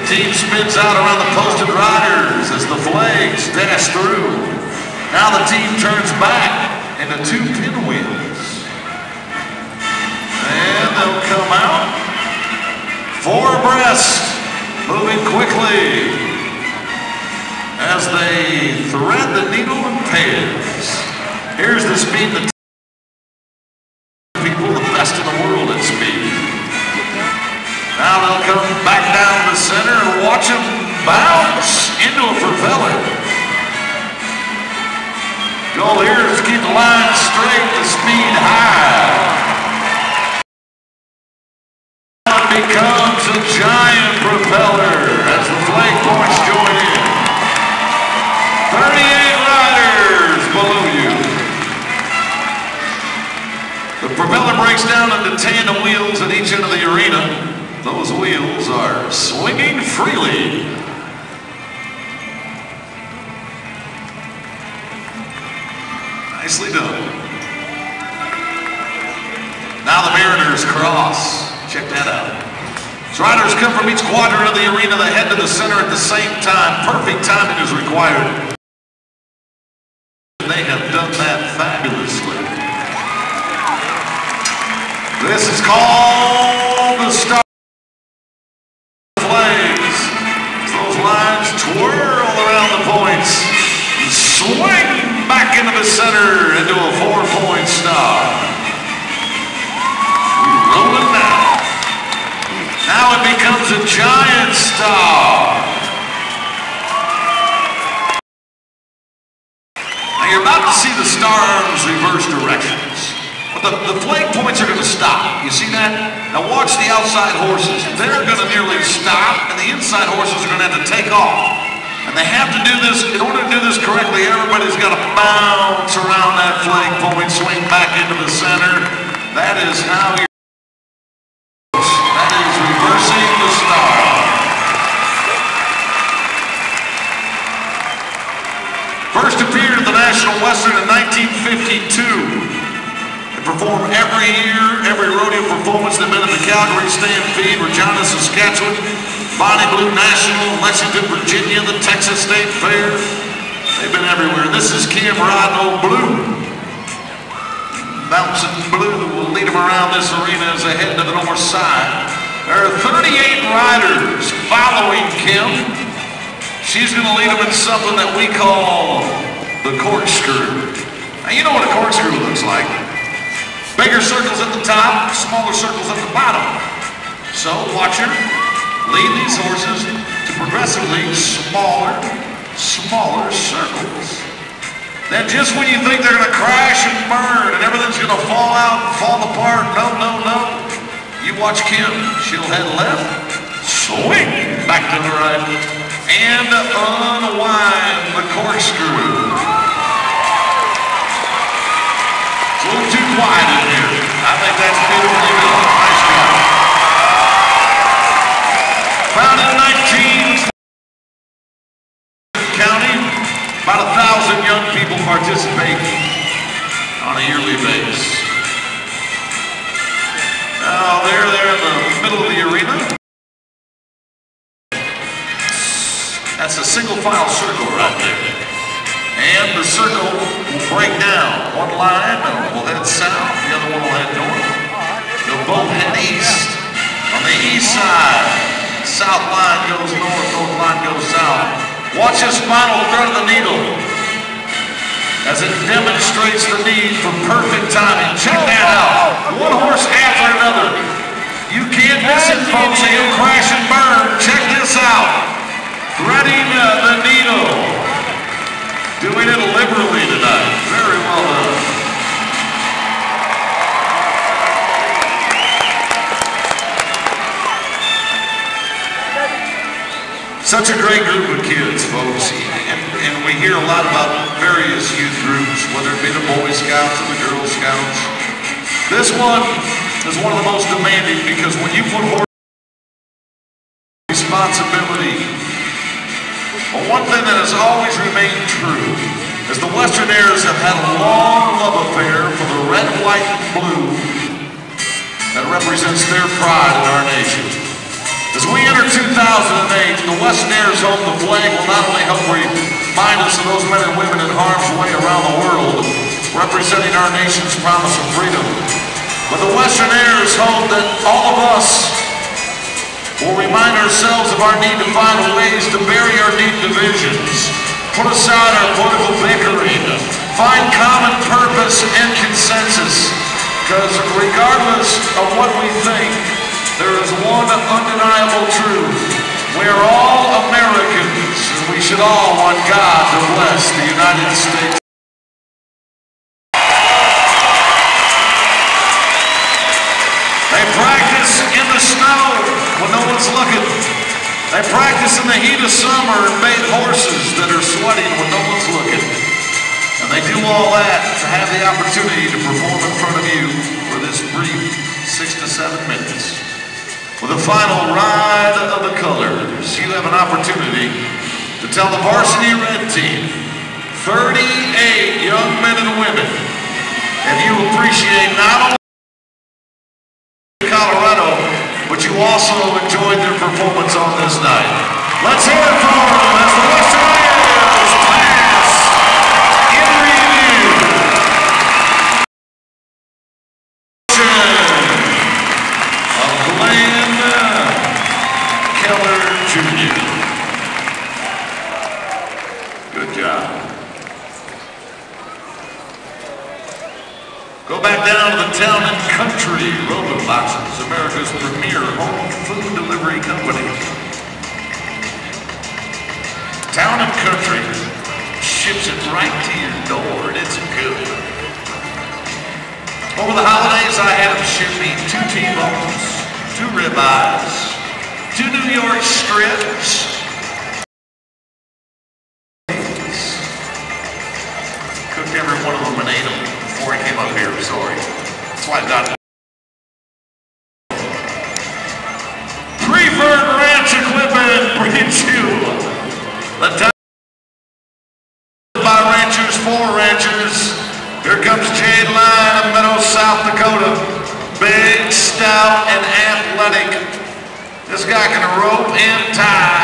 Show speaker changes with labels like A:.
A: Team spins out around the posted riders as the flags dash through. Now the team turns back into 2 pinwheels. And they'll come out 4 abreast, moving quickly as they thread the needle and pairs. Here's the speed the people, the best in the world at speed. Now they'll come back down the center and watch them bounce into a propeller. Goal here is to keep the line straight, the speed high. It becomes a giant propeller as the flag points join in. 38 riders below you. The propeller breaks down into tandem wheels at each end of the arena. Those wheels are swinging freely. Nicely done. Now the Mariners cross. Check that out. As riders come from each quadrant of the arena, they head to the center at the same time. Perfect timing is required. They have done that fabulously. This is called the start. Flags. As those lines twirl around the points and swing back into the center into a 4-point stop. We're rolling now. Now it becomes a giant star. Now you're about to see the star arms reverse directions. But the flag points are going to stop. You see that? Now watch the outside horses. They're going to nearly stop, and the inside horses are going to have to take off. And they have to do this, in order to do this correctly, everybody's got to bounce around that flag point, swing back into the center. That is how you're... That is reversing the star. First appeared at the National Western in 1952. Perform every year, every rodeo performance. They've been at the Calgary Stampede, Regina, Saskatchewan, Bonnie Blue National, Lexington, Virginia, the Texas State Fair. They've been everywhere. This is Kim riding old Blue. Bouncing Blue will lead them around this arena as they head to the north side. There are 38 riders following Kim. She's going to lead them in something that we call the corkscrew. Now you know what a corkscrew looks like. Bigger circles at the top, smaller circles at the bottom. So watch her lead these horses to progressively smaller circles. Then just when you think they're going to crash and burn and everything's going to fall out and fall apart, no. You watch Kim. She'll head left, swing back to the right, and unwind the corkscrew. A little too quiet in here. I think that's beautifully done. Nice job. Founded in 19 County, about 1,000 young people participate on a yearly basis. Now they're there in the middle of the arena. That's a single file circle right there. And the circle will break down. One line will head south, the other one will head north. They'll both head east. On the east side, south line goes north, north line goes south. Watch this final thread of the needle as it demonstrates the need for perfect timing. Check that out. One horse after another. You can't miss it, folks, or you'll crash and burn. Check this out. Threading the needle. Doing it liberally tonight. Very well done. Such a great group of kids, folks. And we hear a lot about various youth groups, whether it be the Boy Scouts or the Girl Scouts. This one is one of the most demanding because when you put responsibility, but one thing that has always remained true is the Westernaires have had a long love affair for the red, white, and blue that represents their pride in our nation. As we enter 2000, 2008, the Western Air's Home the Flag will not only help remind us of those men and women in harm's way around the world, representing our nation's promise of freedom, but the Western Air's Home that all of us will remind ourselves of our need to find ways to bury our deep divisions, put aside our political bickering, find common purpose and consensus, because regardless of what we think, there is one undeniable truth. We are all Americans, and we should all want God to bless the United States. They practice in the snow when no one's looking. They practice in the heat of summer and bait horses that are sweating when no one's looking. And they do all that to have the opportunity to perform in front of you for this brief 6 to 7 minutes. With the final ride of the colors, you have an opportunity to tell the varsity red team, 38 young men and women, and you appreciate not only Colorado, but you also enjoyed their performance on this night. Let's hear it for them as the Western Air's pass in review. Of Glenn Keller Jr. Good job. Go back down to the Town and Country Roller Boxes, America's premier home food delivery company. Town and Country ships it right to your door, and it's good. Over the holidays, I had them ship me 2 T-bones, 2 ribeyes, 2 New York strips. Cooked every one of them and ate them before I came up here, sorry. That's why I got Preferred Ranch Equipment brings you the time by ranchers for ranchers. Here comes Jade Line of Meadow, South Dakota. Big, stout, and athletic. This guy can rope and tie.